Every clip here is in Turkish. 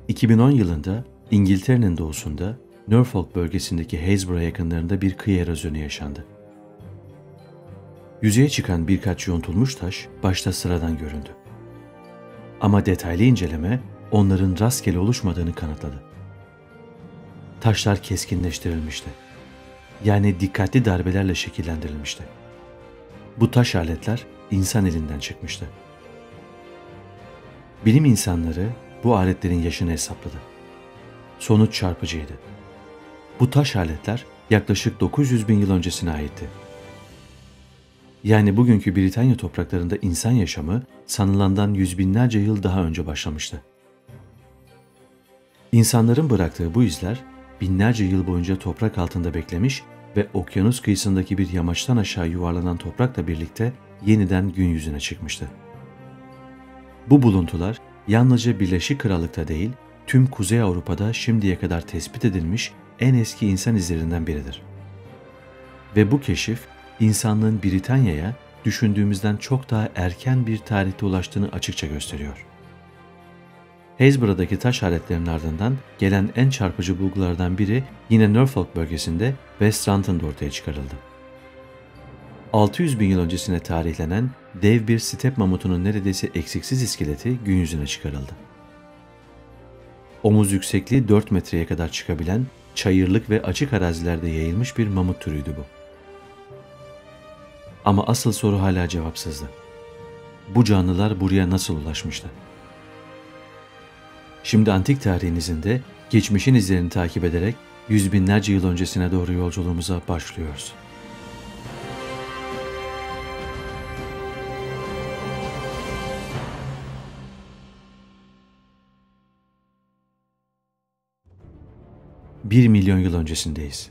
2010 yılında İngiltere'nin doğusunda Norfolk bölgesindeki Haysborough yakınlarında bir kıyı erozyonu yaşandı. Yüzeye çıkan birkaç yontulmuş taş başta sıradan göründü. Ama detaylı inceleme onların rastgele oluşmadığını kanıtladı. Taşlar keskinleştirilmişti. Yani dikkatli darbelerle şekillendirilmişti. Bu taş aletler insan elinden çıkmıştı. Bilim insanları bu aletlerin yaşını hesapladı. Sonuç çarpıcıydı. Bu taş aletler yaklaşık 900 bin yıl öncesine aitti. Yani bugünkü Britanya topraklarında insan yaşamı sanılandan yüz binlerce yıl daha önce başlamıştı. İnsanların bıraktığı bu izler binlerce yıl boyunca toprak altında beklemiş ve okyanus kıyısındaki bir yamaçtan aşağı yuvarlanan toprakla birlikte yeniden gün yüzüne çıkmıştı. Bu buluntular yalnızca Birleşik Krallık'ta değil, tüm Kuzey Avrupa'da şimdiye kadar tespit edilmiş en eski insan izlerinden biridir. Ve bu keşif, insanlığın Britanya'ya düşündüğümüzden çok daha erken bir tarihte ulaştığını açıkça gösteriyor. Haysborough'daki taş aletlerinin ardından gelen en çarpıcı bulgulardan biri yine Norfolk bölgesinde West Stratton'da ortaya çıkarıldı. 600 bin yıl öncesine tarihlenen dev bir step mamutunun neredeyse eksiksiz iskeleti gün yüzüne çıkarıldı. Omuz yüksekliği 4 metreye kadar çıkabilen, çayırlık ve açık arazilerde yayılmış bir mamut türüydü bu. Ama asıl soru hala cevapsızdı. Bu canlılar buraya nasıl ulaşmıştı? Şimdi antik tarihin izinde geçmişin izlerini takip ederek yüz binlerce yıl öncesine doğru yolculuğumuza başlıyoruz. Bir milyon yıl öncesindeyiz.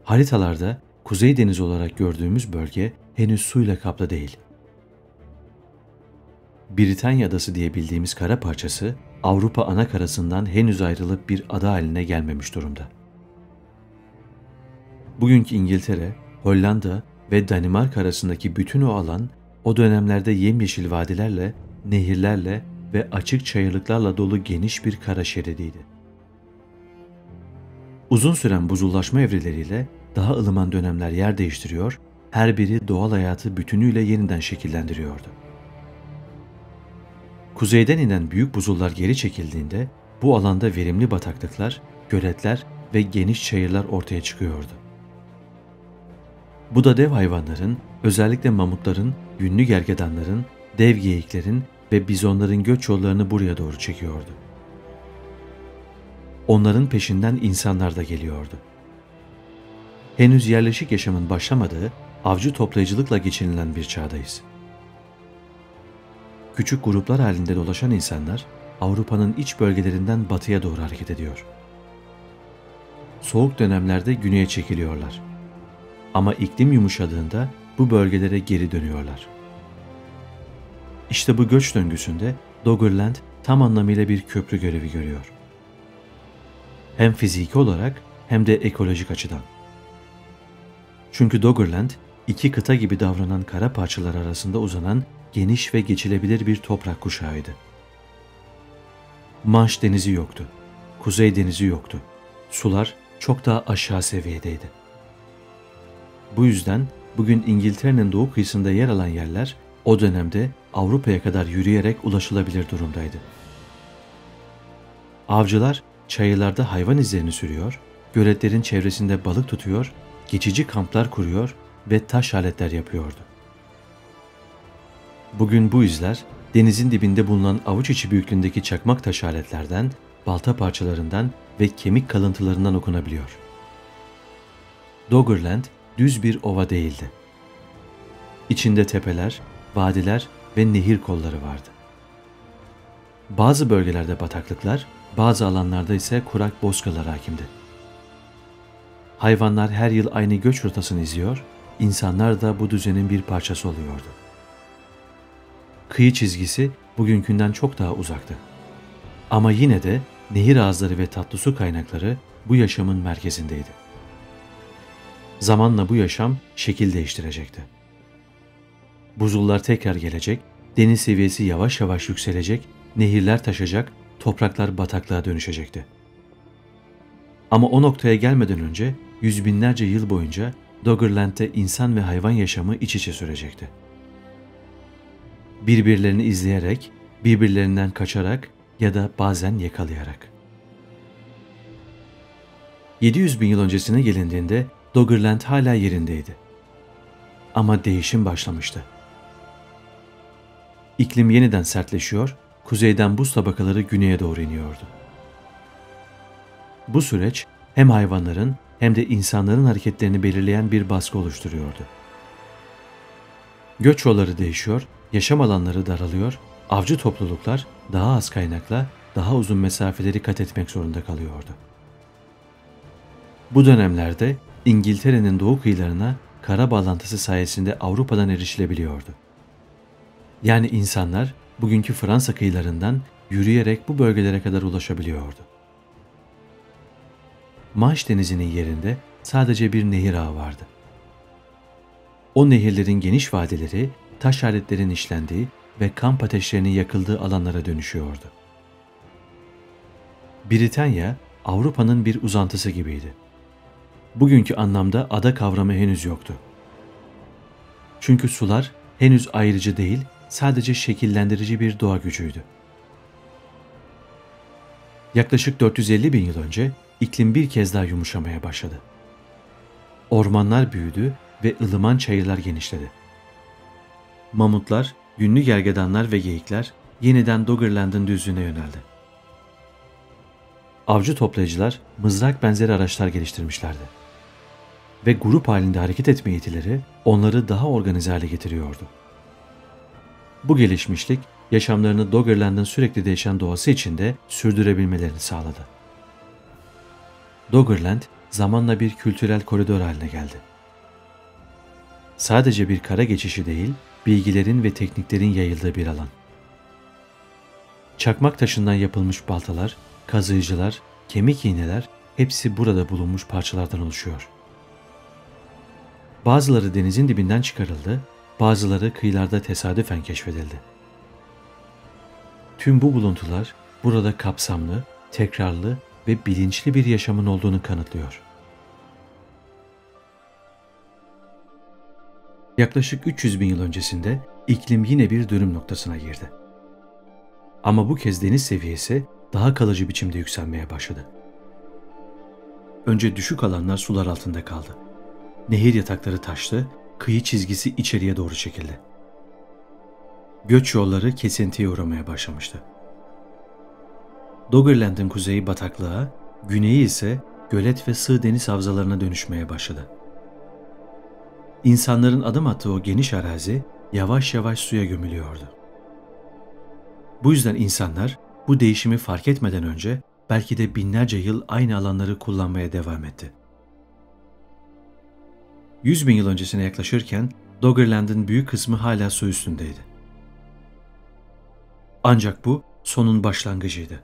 Haritalarda Kuzey Denizi olarak gördüğümüz bölge henüz suyla kaplı değil. Britanya Adası diye bildiğimiz kara parçası Avrupa anakarasından henüz ayrılıp bir ada haline gelmemiş durumda. Bugünkü İngiltere, Hollanda ve Danimarka arasındaki bütün o alan o dönemlerde yemyeşil vadilerle, nehirlerle ve açık çayırlıklarla dolu geniş bir kara şeridiydi. Uzun süren buzullaşma evreleriyle daha ılıman dönemler yer değiştiriyor, her biri doğal hayatı bütünüyle yeniden şekillendiriyordu. Kuzeyden inen büyük buzullar geri çekildiğinde bu alanda verimli bataklıklar, göletler ve geniş çayırlar ortaya çıkıyordu. Bu da dev hayvanların, özellikle mamutların, yünlü gergedanların, dev geyiklerin ve bizonların göç yollarını buraya doğru çekiyordu. Onların peşinden insanlar da geliyordu. Henüz yerleşik yaşamın başlamadığı, avcı toplayıcılıkla geçinilen bir çağdayız. Küçük gruplar halinde dolaşan insanlar Avrupa'nın iç bölgelerinden batıya doğru hareket ediyor. Soğuk dönemlerde güneye çekiliyorlar. Ama iklim yumuşadığında bu bölgelere geri dönüyorlar. İşte bu göç döngüsünde Doggerland tam anlamıyla bir köprü görevi görüyor. Hem fiziki olarak hem de ekolojik açıdan. Çünkü Doggerland iki kıta gibi davranan kara parçalar arasında uzanan geniş ve geçilebilir bir toprak kuşağıydı. Manş denizi yoktu. Kuzey denizi yoktu. Sular çok daha aşağı seviyedeydi. Bu yüzden bugün İngiltere'nin doğu kıyısında yer alan yerler o dönemde Avrupa'ya kadar yürüyerek ulaşılabilir durumdaydı. Avcılar çayırlarda hayvan izlerini sürüyor, göletlerin çevresinde balık tutuyor, geçici kamplar kuruyor ve taş aletler yapıyordu. Bugün bu izler denizin dibinde bulunan avuç içi büyüklüğündeki çakmak taş aletlerden, balta parçalarından ve kemik kalıntılarından okunabiliyor. Doggerland düz bir ova değildi. İçinde tepeler, vadiler ve nehir kolları vardı. Bazı bölgelerde bataklıklar, bazı alanlarda ise kurak bozkırlar hakimdi. Hayvanlar her yıl aynı göç rotasını izliyor, insanlar da bu düzenin bir parçası oluyordu. Kıyı çizgisi bugünkünden çok daha uzaktı. Ama yine de nehir ağızları ve tatlı su kaynakları bu yaşamın merkezindeydi. Zamanla bu yaşam şekil değiştirecekti. Buzullar tekrar gelecek, deniz seviyesi yavaş yavaş yükselecek nehirler taşacak, topraklar bataklığa dönüşecekti. Ama o noktaya gelmeden önce yüz binlerce yıl boyunca Doggerland'de insan ve hayvan yaşamı iç içe sürecekti. Birbirlerini izleyerek, birbirlerinden kaçarak ya da bazen yakalayarak. 700 bin yıl öncesine gelindiğinde Doggerland hala yerindeydi. Ama değişim başlamıştı. İklim yeniden sertleşiyor, kuzeyden buz tabakaları güneye doğru iniyordu. Bu süreç hem hayvanların hem de insanların hareketlerini belirleyen bir baskı oluşturuyordu. Göç yolları değişiyor, yaşam alanları daralıyor, avcı topluluklar daha az kaynakla daha uzun mesafeleri kat etmek zorunda kalıyordu. Bu dönemlerde İngiltere'nin doğu kıyılarına kara bağlantısı sayesinde Avrupa'dan erişilebiliyordu. Yani insanlar bugünkü Fransa kıyılarından yürüyerek bu bölgelere kadar ulaşabiliyordu. Manş Denizi'nin yerinde sadece bir nehir ağı vardı. O nehirlerin geniş vadileri taş aletlerin işlendiği ve kamp ateşlerinin yakıldığı alanlara dönüşüyordu. Britanya, Avrupa'nın bir uzantısı gibiydi. Bugünkü anlamda ada kavramı henüz yoktu. Çünkü sular henüz ayrıcı değil, sadece şekillendirici bir doğa gücüydü. Yaklaşık 450 bin yıl önce iklim bir kez daha yumuşamaya başladı. Ormanlar büyüdü ve ılıman çayırlar genişledi. Mamutlar, yünlü gergedanlar ve geyikler yeniden Doggerland'ın düzlüğüne yöneldi. Avcı toplayıcılar mızrak benzeri araçlar geliştirmişlerdi. Ve grup halinde hareket etme yetileri onları daha organize hale getiriyordu. Bu gelişmişlik yaşamlarını Doggerland'ın sürekli değişen doğası içinde sürdürebilmelerini sağladı. Doggerland zamanla bir kültürel koridor haline geldi. Sadece bir kara geçişi değil, bilgilerin ve tekniklerin yayıldığı bir alan. Çakmak taşından yapılmış baltalar, kazıyıcılar, kemik iğneler hepsi burada bulunmuş parçalardan oluşuyor. Bazıları denizin dibinden çıkarıldı, bazıları kıyılarda tesadüfen keşfedildi. Tüm bu buluntular burada kapsamlı, tekrarlı ve bilinçli bir yaşamın olduğunu kanıtlıyor. Yaklaşık 300 bin yıl öncesinde iklim yine bir dönüm noktasına girdi. Ama bu kez deniz seviyesi daha kalıcı biçimde yükselmeye başladı. Önce düşük alanlar sular altında kaldı. Nehir yatakları taştı, kıyı çizgisi içeriye doğru çekildi. Göç yolları kesintiye uğramaya başlamıştı. Doggerland'ın kuzeyi bataklığa, güneyi ise gölet ve sığ deniz havzalarına dönüşmeye başladı. İnsanların adım attığı o geniş arazi yavaş yavaş suya gömülüyordu. Bu yüzden insanlar bu değişimi fark etmeden önce belki de binlerce yıl aynı alanları kullanmaya devam etti. 100 bin yıl öncesine yaklaşırken Doggerland'ın büyük kısmı hala su üstündeydi. Ancak bu sonun başlangıcıydı.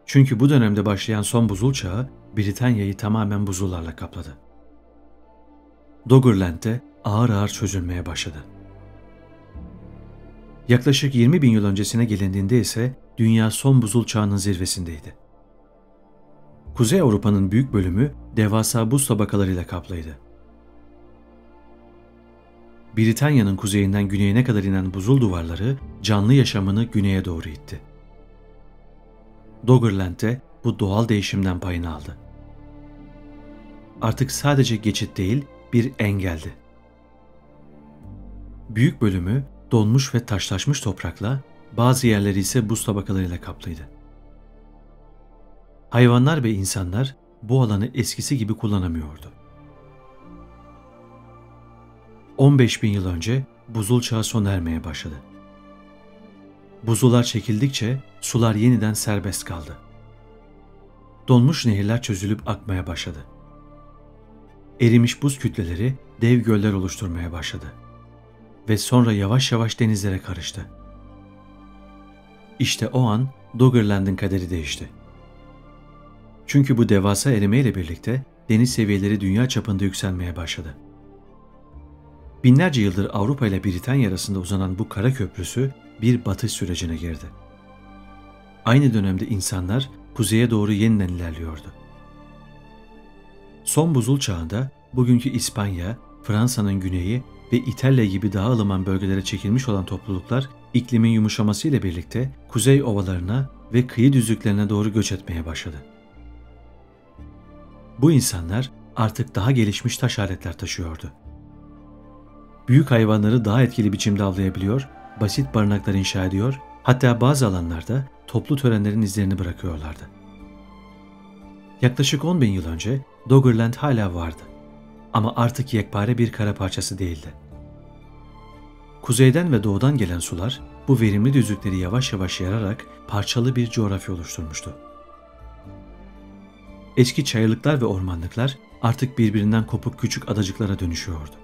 Çünkü bu dönemde başlayan son buzul çağı Britanya'yı tamamen buzullarla kapladı. Doggerland'de ağır ağır çözülmeye başladı. Yaklaşık 20 bin yıl öncesine gelindiğinde ise dünya son buzul çağının zirvesindeydi. Kuzey Avrupa'nın büyük bölümü devasa buz tabakalarıyla kaplıydı. Britanya'nın kuzeyinden güneyine kadar inen buzul duvarları canlı yaşamını güneye doğru itti. Doggerland'de bu doğal değişimden payını aldı. Artık sadece geçit değil, bir engeldi. Büyük bölümü donmuş ve taşlaşmış toprakla, bazı yerleri ise buz tabakalarıyla kaplıydı. Hayvanlar ve insanlar bu alanı eskisi gibi kullanamıyordu. 15 bin yıl önce buzul çağı sona ermeye başladı. Buzullar çekildikçe sular yeniden serbest kaldı. Donmuş nehirler çözülüp akmaya başladı. Erimiş buz kütleleri dev göller oluşturmaya başladı. Ve sonra yavaş yavaş denizlere karıştı. İşte o an Doggerland'ın kaderi değişti. Çünkü bu devasa erimeyle birlikte deniz seviyeleri dünya çapında yükselmeye başladı. Binlerce yıldır Avrupa ile Britanya arasında uzanan bu kara köprüsü bir batış sürecine girdi. Aynı dönemde insanlar kuzeye doğru yeniden ilerliyordu. Son buzul çağında bugünkü İspanya, Fransa'nın güneyi ve İtalya gibi daha ılıman bölgelere çekilmiş olan topluluklar iklimin yumuşamasıyla birlikte kuzey ovalarına ve kıyı düzlüklerine doğru göç etmeye başladı. Bu insanlar artık daha gelişmiş taş aletler taşıyordu. Büyük hayvanları daha etkili biçimde avlayabiliyor, basit barınaklar inşa ediyor, hatta bazı alanlarda toplu törenlerin izlerini bırakıyorlardı. Yaklaşık 10.000 yıl önce Doggerland hala vardı ama artık yekpare bir kara parçası değildi. Kuzeyden ve doğudan gelen sular bu verimli düzlükleri yavaş yavaş yararak parçalı bir coğrafya oluşturmuştu. Eski çayırlıklar ve ormanlıklar artık birbirinden kopuk küçük adacıklara dönüşüyordu.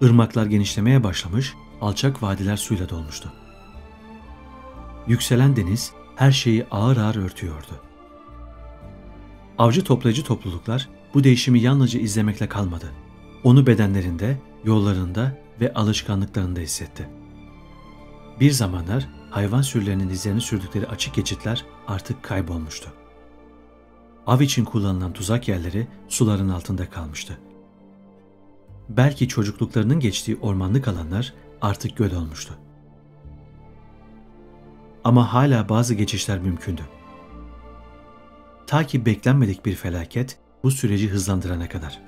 Irmaklar genişlemeye başlamış, alçak vadiler suyla dolmuştu. Yükselen deniz her şeyi ağır ağır örtüyordu. Avcı toplayıcı topluluklar bu değişimi yalnızca izlemekle kalmadı. Onu bedenlerinde, yollarında ve alışkanlıklarında hissetti. Bir zamanlar hayvan sürülerinin izlerini sürdükleri açık geçitler artık kaybolmuştu. Av için kullanılan tuzak yerleri suların altında kalmıştı. Belki çocukluklarının geçtiği ormanlık alanlar artık göl olmuştu. Ama hala bazı geçişler mümkündü. Ta ki beklenmedik bir felaket bu süreci hızlandırana kadar.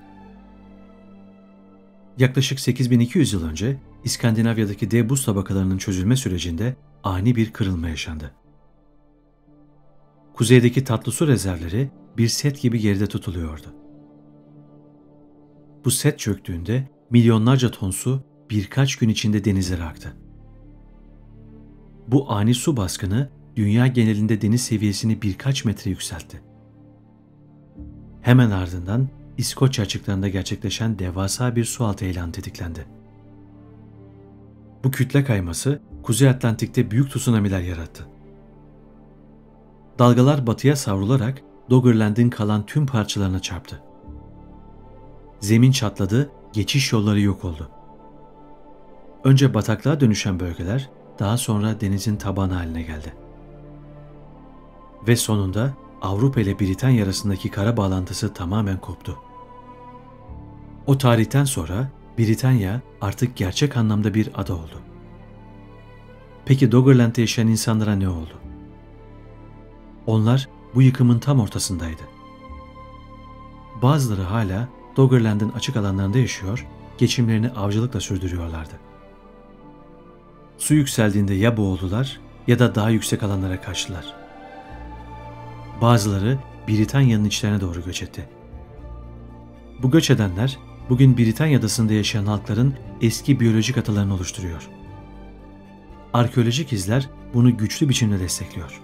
Yaklaşık 8200 yıl önce İskandinavya'daki dev buz tabakalarının çözülme sürecinde ani bir kırılma yaşandı. Kuzeydeki tatlı su rezervleri bir set gibi geride tutuluyordu. Bu set çöktüğünde milyonlarca ton su birkaç gün içinde denizlere aktı. Bu ani su baskını dünya genelinde deniz seviyesini birkaç metre yükseltti. Hemen ardından İskoçya açıklarında gerçekleşen devasa bir sualtı heyelanı tetiklendi. Bu kütle kayması Kuzey Atlantik'te büyük tsunamiler yarattı. Dalgalar batıya savrularak Doggerland'in kalan tüm parçalarına çarptı. Zemin çatladı, geçiş yolları yok oldu. Önce bataklığa dönüşen bölgeler daha sonra denizin tabanı haline geldi. Ve sonunda Avrupa ile Britanya arasındaki kara bağlantısı tamamen koptu. O tarihten sonra Britanya artık gerçek anlamda bir ada oldu. Peki Doggerland'de yaşayan insanlara ne oldu? Onlar bu yıkımın tam ortasındaydı. Bazıları hala Doggerland'in açık alanlarında yaşıyor, geçimlerini avcılıkla sürdürüyorlardı. Su yükseldiğinde ya boğuldular ya da daha yüksek alanlara kaçtılar. Bazıları Britanya'nın içlerine doğru göç etti. Bu göç edenler bugün Britanya adasında yaşayan halkların eski biyolojik atalarını oluşturuyor. Arkeolojik izler bunu güçlü biçimde destekliyor.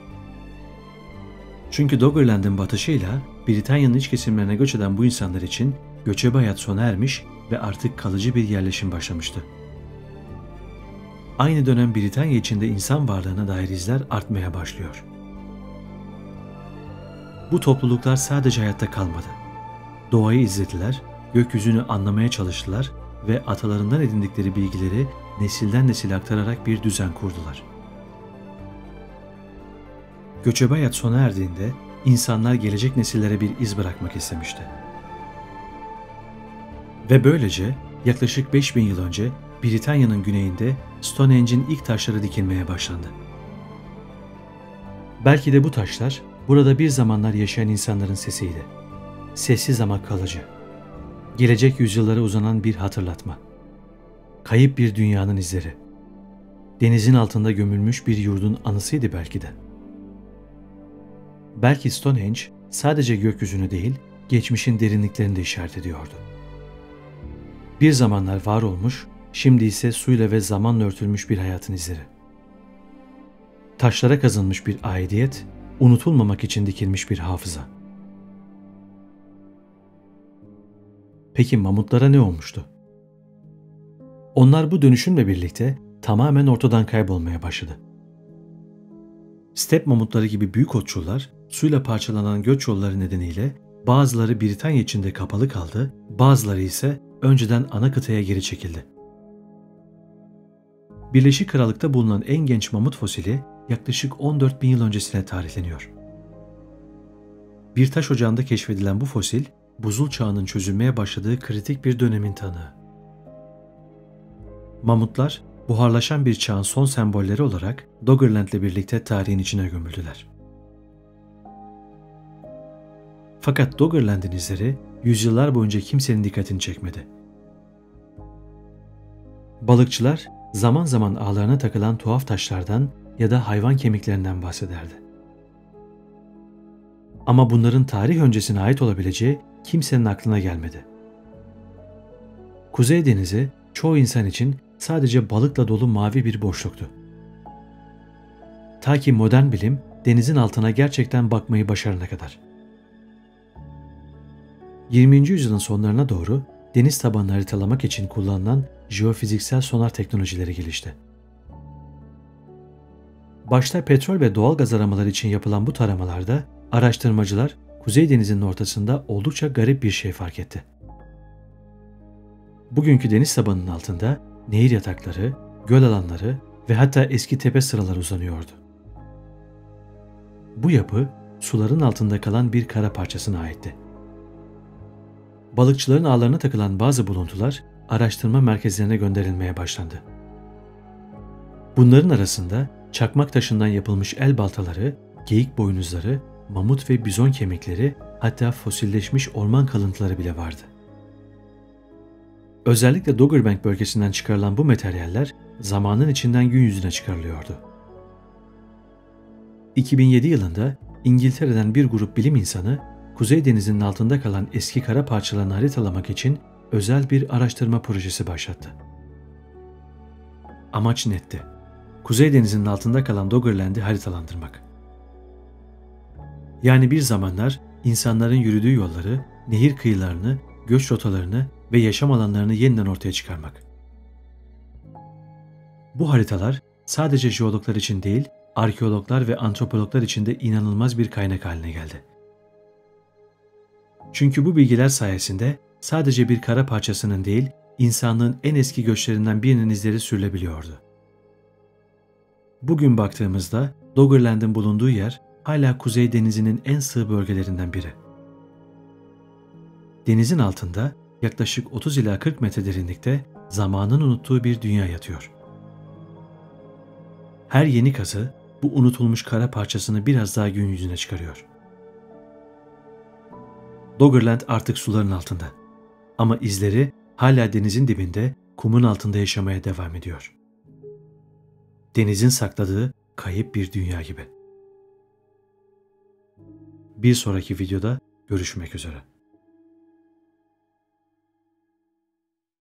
Çünkü Doggerland'in batışıyla Britanya'nın iç kesimlerine göç eden bu insanlar için göçebe hayat sona ermiş ve artık kalıcı bir yerleşim başlamıştı. Aynı dönem Britanya içinde insan varlığına dair izler artmaya başlıyor. Bu topluluklar sadece hayatta kalmadı. Doğayı izlediler, gökyüzünü anlamaya çalıştılar ve atalarından edindikleri bilgileri nesilden nesile aktararak bir düzen kurdular. Göçebe hayat sona erdiğinde insanlar gelecek nesillere bir iz bırakmak istemişti. Ve böylece yaklaşık 5000 yıl önce Britanya'nın güneyinde Stonehenge'in ilk taşları dikilmeye başlandı. Belki de bu taşlar burada bir zamanlar yaşayan insanların sesiydi. Sessiz ama kalıcı. Gelecek yüzyıllara uzanan bir hatırlatma. Kayıp bir dünyanın izleri. Denizin altında gömülmüş bir yurdun anısıydı belki de. Belki Stonehenge sadece gökyüzünü değil, geçmişin derinliklerini de işaret ediyordu. Bir zamanlar var olmuş, şimdi ise suyla ve zamanla örtülmüş bir hayatın izleri. Taşlara kazınmış bir aidiyet, unutulmamak için dikilmiş bir hafıza. Peki mamutlara ne olmuştu? Onlar bu dönüşümle birlikte tamamen ortadan kaybolmaya başladı. Step mamutları gibi büyük otçullar suyla parçalanan göç yolları nedeniyle bazıları Britanya içinde kapalı kaldı, bazıları ise önceden ana kıtaya geri çekildi. Birleşik Krallık'ta bulunan en genç mamut fosili yaklaşık 14 bin yıl öncesine tarihleniyor. Bir taş ocağında keşfedilen bu fosil, buzul çağının çözülmeye başladığı kritik bir dönemin tanığı. Mamutlar, buharlaşan bir çağın son sembolleri olarak Doggerland'le birlikte tarihin içine gömüldüler. Fakat Doggerland'in izleri yüzyıllar boyunca kimsenin dikkatini çekmedi. Balıkçılar zaman zaman ağlarına takılan tuhaf taşlardan ya da hayvan kemiklerinden bahsederdi. Ama bunların tarih öncesine ait olabileceği kimsenin aklına gelmedi. Kuzey Denizi çoğu insan için sadece balıkla dolu mavi bir boşluktu. Ta ki modern bilim denizin altına gerçekten bakmayı başarana kadar. 20. yüzyılın sonlarına doğru deniz tabanını haritalamak için kullanılan jeofiziksel sonar teknolojileri gelişti. Başta petrol ve doğalgaz aramaları için yapılan bu taramalarda araştırmacılar Kuzey Denizi'nin ortasında oldukça garip bir şey fark etti. Bugünkü deniz tabanının altında nehir yatakları, göl alanları ve hatta eski tepe sıraları uzanıyordu. Bu yapı suların altında kalan bir kara parçasına aitti. Balıkçıların ağlarına takılan bazı buluntular araştırma merkezlerine gönderilmeye başlandı. Bunların arasında çakmak taşından yapılmış el baltaları, geyik boynuzları, mamut ve bizon kemikleri, hatta fosilleşmiş orman kalıntıları bile vardı. Özellikle Doggerbank bölgesinden çıkarılan bu materyaller zamanın içinden gün yüzüne çıkarılıyordu. 2007 yılında İngiltere'den bir grup bilim insanı Kuzey Denizi'nin altında kalan eski kara parçalarını haritalamak için özel bir araştırma projesi başlattı. Amaç netti. Kuzey Denizi'nin altında kalan Doggerland'i haritalandırmak. Yani bir zamanlar insanların yürüdüğü yolları, nehir kıyılarını, göç rotalarını ve yaşam alanlarını yeniden ortaya çıkarmak. Bu haritalar sadece jeologlar için değil, arkeologlar ve antropologlar için de inanılmaz bir kaynak haline geldi. Çünkü bu bilgiler sayesinde sadece bir kara parçasının değil, insanlığın en eski göçlerinden birinin izleri sürülebiliyordu. Bugün baktığımızda Doggerland'in bulunduğu yer hala Kuzey Denizi'nin en sığ bölgelerinden biri. Denizin altında yaklaşık 30 ila 40 metre derinlikte zamanın unuttuğu bir dünya yatıyor. Her yeni kazı bu unutulmuş kara parçasını biraz daha gün yüzüne çıkarıyor. Doggerland artık suların altında. Ama izleri hala denizin dibinde, kumun altında yaşamaya devam ediyor. Denizin sakladığı kayıp bir dünya gibi. Bir sonraki videoda görüşmek üzere.